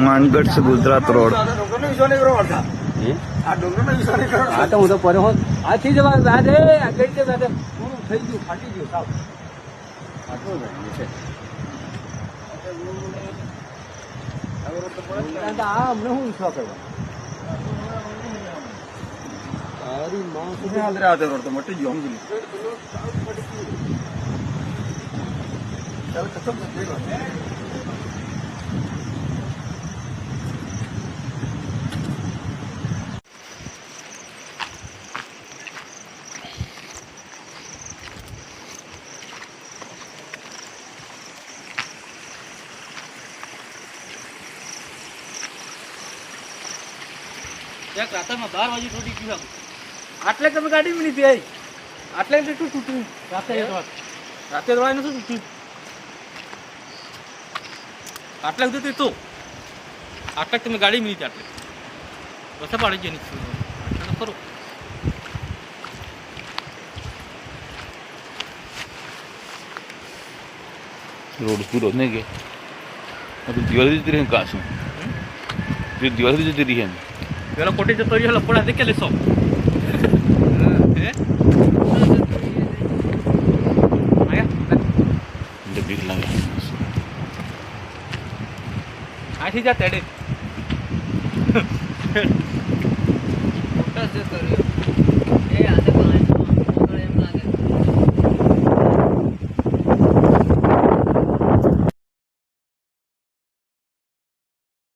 मानगढ़ से गुजरात रोड આ તો હું તો પડ્યો હોત આ થઈ જવા દાદે આ કઈ છે દાદે પૂરું થઈ ગયું ફાટી ગયું સાવ ફાટવો જોઈએ છે આ અમને શું ઈચ્છા કરવા તારી માં સુધી આદરે આદરે રોડ તો મટી ગયો સમજી ચાલ ખતમ થઈ ગયો રાતમાં 12 વાગે છોડી ગયું આટલે તમે ગાડી માં નથી આવી આટલે શું તૂટ્યું રાતે દવાઈ નતું તૂટ્યું આટલે સુધી તો આટલે તમે ગાડી માં નથી આટલે બસ પાડી ગઈ નથી આટલે તો ખરો रोड पूरा होने के अभी दीवार जती रही काश में दीवार जती रही है પેલો કોટી જતો રહ્યો લપડા દેખે લેસો बीक लगे આથી જા તેડે મોટા જતો રહ્યો એ આતે